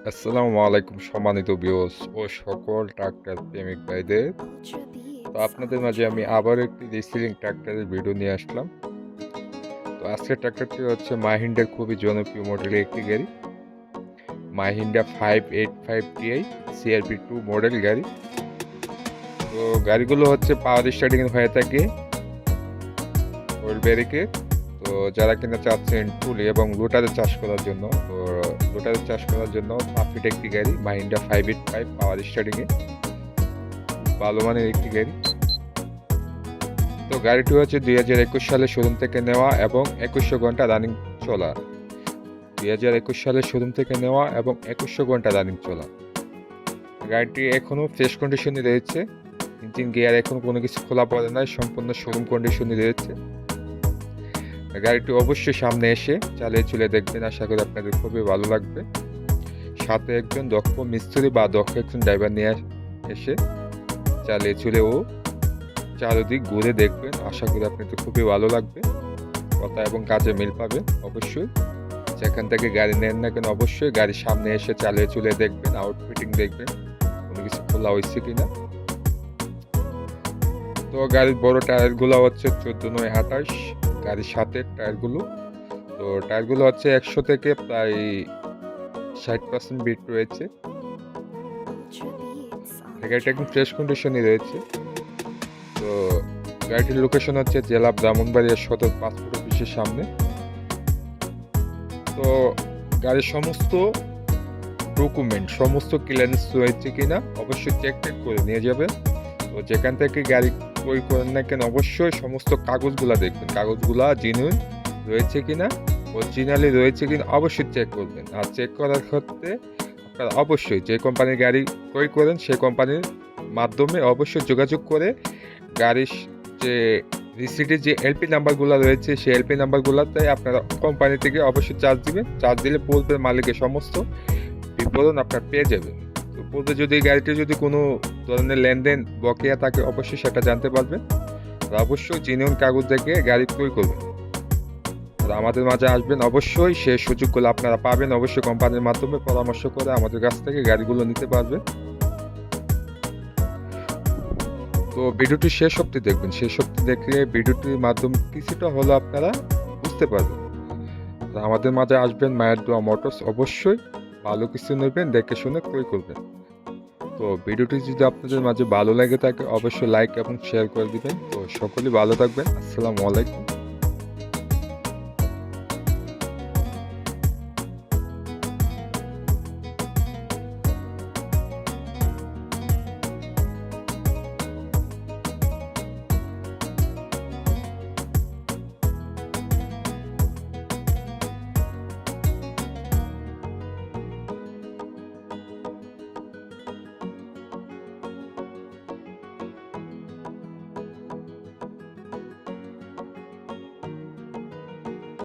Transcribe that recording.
আসসালামু আলাইকুম সম্মানিত ভিউয়ার্স ও সকল ট্রাক্টর প্রেমিক ভাইদের। তো আপনাদের মাঝে আমি আবার একটি রিসেলিং ট্রাক্টরের ভিডিও নিয়ে আসলাম। তো আজকের ট্রাক্টরটি হচ্ছে মাহিন্দ্রার খুবই জনপ্রিয় মডেলের একটি গাড়ি, মাহিন্দ্রা 585 Ti CRP2 মডেল গাড়ি। তো গাড়িগুলো হচ্ছে পাওয়ার স্টার্টিং হয়ে থাকে ওয়েল ব্যারিকেড। তো যারা কিনা চাচ্ছেন টুলি এবং লোটারে চাষ করার জন্য, তো লোটারে চাষ করার জন্য পারফেক্ট একটি গাড়ি মাহিন্দ্রা 585 পাওয়ার স্টার্টিংয়ে ভালো মানের একটি গাড়ি। তো গাড়িটি হচ্ছে 2021 সালে শোরুম থেকে নেওয়া এবং 2100 ঘন্টা রানিং চলা। 2021 সালে শোরুম থেকে নেওয়া এবং 2100 ঘন্টা রানিং চলা। গাড়িটি এখনও ফ্রেশ কন্ডিশনে রয়েছে, ইঞ্জিন গিয়ার এখন কোনো কিছু খোলা পড়ে নাই, সম্পূর্ণ শোরুম কন্ডিশনে রয়েছে। গাড়িটি অবশ্যই সামনে এসে চালিয়ে চলে দেখবেন, আশা করি আপনাদের খুবই ভালো লাগবে। সাথে একজন দক্ষ মিস্ত্রি বা দক্ষ একজন ড্রাইভার নিয়ে এসে চালিয়ে চলে ও চারিদিক ঘুরে দেখবেন, আশা করি আপনাদের খুবই ভালো লাগবে। কথা এবং কাজে মিল পাবেন। অবশ্যই যেখান থেকে গাড়ি নেন না কেন অবশ্যই গাড়ির সামনে এসে চালিয়ে চলে দেখবেন, আউটফিটিং দেখবেন কোনো কিছু খোলা হয়েছে কিনা। তো গাড়ির বড় টায়ারগুলো হচ্ছে 14/28, গাড়ির সাথে টায়ারগুলো। তো টায়ারগুলো হচ্ছে 100 থেকে প্রায় 60% বিট রয়েছে। গাড়িটা একদম ফ্রেশ কন্ডিশনে রয়েছে। তো গাড়িটির লোকেশন হচ্ছে জেলা ব্রাহ্মণবাড়িয়া সদর পাসপোর্ট অফিসের সামনে। তো গাড়ির সমস্ত ডকুমেন্ট সমস্ত ক্লিয়ারেন্স রয়েছে কিনা অবশ্যই চেক করে নিয়ে যাবেন। তো যেখান থেকে গাড়ি ক্রয় করেন না কেন অবশ্যই সমস্ত কাগজগুলা দেখবেন, কাগজগুলা জেনুইন রয়েছে কিনা, অরিজিনালি রয়েছে কিনা অবশ্যই চেক করবেন। আর চেক করার ক্ষেত্রে আপনারা অবশ্যই যে কোম্পানির গাড়ি ক্রয় করেন সেই কোম্পানির মাধ্যমে অবশ্যই যোগাযোগ করে গাড়ির যে রিসিটের যে এলপি নাম্বারগুলো রয়েছে সেই এলপি নাম্বারগুলোতে আপনারা কোম্পানি থেকে অবশ্যই চার্জ দিবেন। চার্জ দিলে পূর্বের মালিকের সমস্ত বিবরণ আপনার পেয়ে যাবেন। তো পূর্বে যদি গাড়িতে যদি কোনো ধরনের লেনদেন বকেয়া থাকে অবশ্যই সেটা জানতে পারবেন। আর অবশ্যই জেনুইন কাগজ দেখে গাড়ি ক্রয় করবেন। আর আমাদের মাঝে আসবেন, অবশ্যই সেই সুযোগগুলো আপনারা পাবেন। অবশ্যই কোম্পানির মাধ্যমে পরামর্শ করে আমাদের কাছ থেকে গাড়িগুলো নিতে পারবেন। তো ভিডিওটি শেষ অবধি দেখবেন, শেষ অবধি দেখলে ভিডিওটির মাধ্যমে কিছুটা হলো আপনারা বুঝতে পারবেন। আমাদের মাঝে আসবেন মায়ের দোয়া মোটরস, অবশ্যই ভালো কিছু নেবেন, দেখে শুনে ক্রয় করবেন। তো ভিডিওটি যদি আপনাদের মাঝে ভালো লাগে থাকে অবশ্যই লাইক এবং শেয়ার করে দিবেন। তো সকলেই ভালো থাকবেন। আসসালামু আলাইকুম।